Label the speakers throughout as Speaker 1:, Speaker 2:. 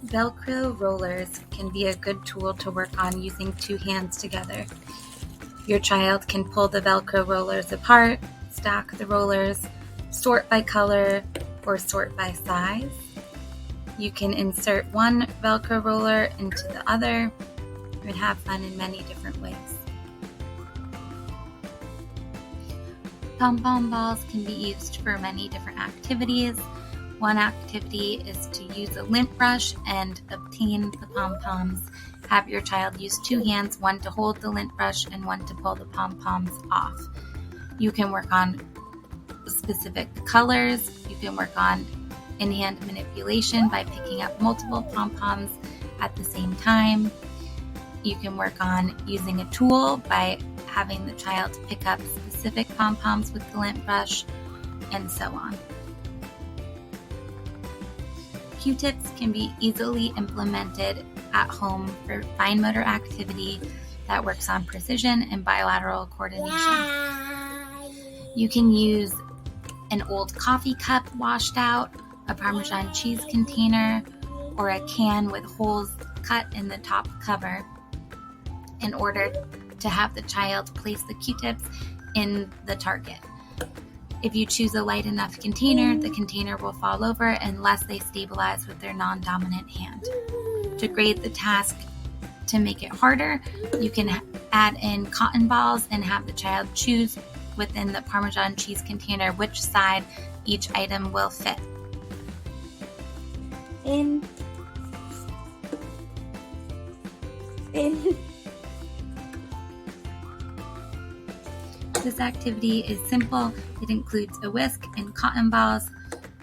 Speaker 1: Velcro rollers can be a good tool to work on using two hands together. Your child can pull the Velcro rollers apart, stack the rollers, sort by color, or sort by size. You can insert one Velcro roller into the other and have fun in many different ways. Pom-pom balls can be used for many different activities. One activity is to use a lint brush and obtain the pom-poms. Have your child use two hands, one to hold the lint brush and one to pull the pom-poms off. You can work on specific colors. You can work on in-hand manipulation by picking up multiple pom-poms at the same time. You can work on using a tool by having the child pick up specific pom-poms with the lint brush, and so on. Q-tips can be easily implemented at home for fine motor activity that works on precision and bilateral coordination. You can use an old coffee cup washed out, a Parmesan cheese container, or a can with holes cut in the top cover in order to have the child place the Q-tips in the target. If you choose a light enough container, the container will fall over unless they stabilize with their non-dominant hand. To grade the task to make it harder, you can add in cotton balls and have the child choose within the Parmesan cheese container which side each item will fit.
Speaker 2: In.
Speaker 1: This activity is simple. It includes a whisk and cotton balls.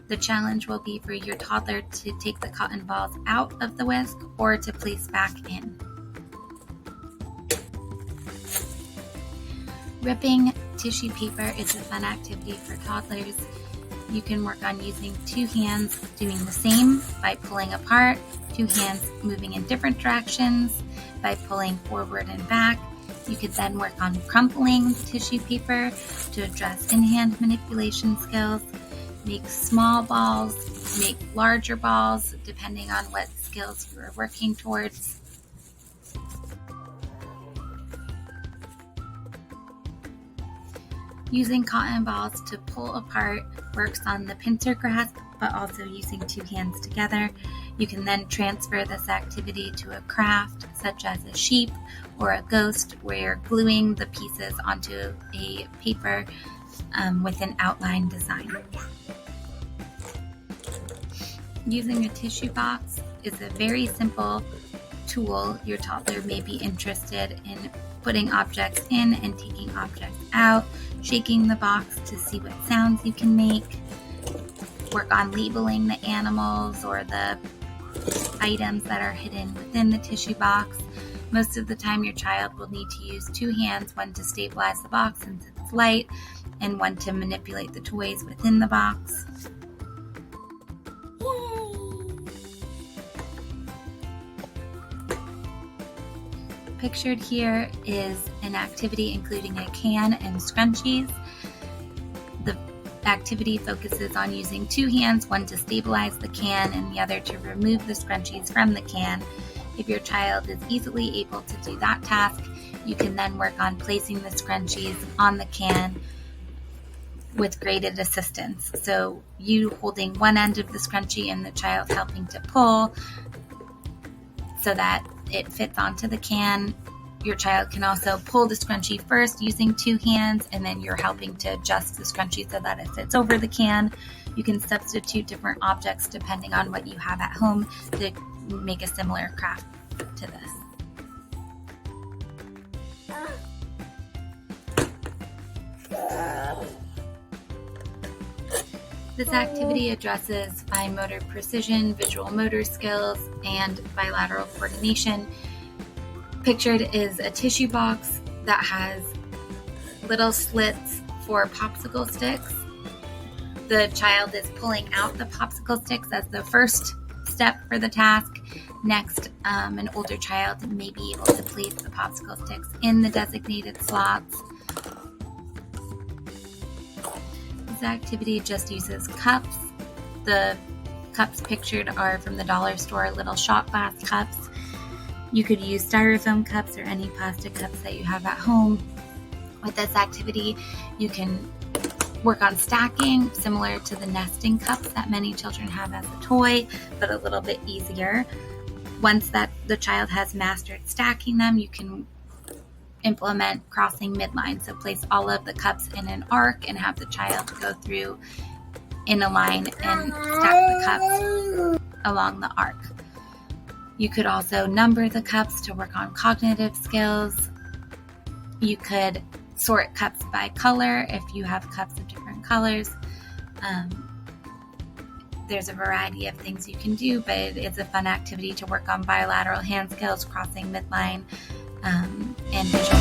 Speaker 1: The challenge will be for your toddler to take the cotton balls out of the whisk or to place back in. Ripping tissue paper is a fun activity for toddlers. You can work on using two hands doing the same by pulling apart, two hands moving in different directions by pulling forward and back. You could then work on crumpling tissue paper to address in-hand manipulation skills, make small balls, make larger balls, depending on what skills you are working towards. Using cotton balls to pull apart works on the pincer grasp, but also using two hands together. You can then transfer this activity to a craft such as a sheep or a ghost where you're gluing the pieces onto a paper with an outline design. Using a tissue box is a very simple tool. Your toddler may be interested in putting objects in and taking objects out, shaking the box to see what sounds you can make, work on labeling the animals or the items that are hidden within the tissue box. Most of the time your child will need to use two hands, one to stabilize the box since it's light, and one to manipulate the toys within the box. Pictured here is an activity including a can and scrunchies. The activity focuses on using two hands, one to stabilize the can and the other to remove the scrunchies from the can. If your child is easily able to do that task, you can then work on placing the scrunchies on the can with graded assistance. So you holding one end of the scrunchie and the child helping to pull so that it fits onto the can. Your child can also pull the scrunchie first using two hands, and then you're helping to adjust the scrunchie so that it fits over the can. You can substitute different objects depending on what you have at home to make a similar craft to this. This activity addresses fine motor precision, visual motor skills, and bilateral coordination. Pictured is a tissue box that has little slits for popsicle sticks. The child is pulling out the popsicle sticks as the first step for the task. Next, an older child may be able to place the popsicle sticks in the designated slots. This activity just uses cups. The cups pictured are from the dollar store, little shot glass cups. You could use styrofoam cups or any plastic cups that you have at home. With this activity, you can work on stacking, similar to the nesting cups that many children have as a toy, but a little bit easier. Once that the child has mastered stacking them, you can implement crossing midline. So place all of the cups in an arc and have the child go through in a line and stack the cups along the arc. You could also number the cups to work on cognitive skills. You could sort cups by color if you have cups of different colors. There's a variety of things you can do, but it's a fun activity to work on bilateral hand skills, crossing midline, and visual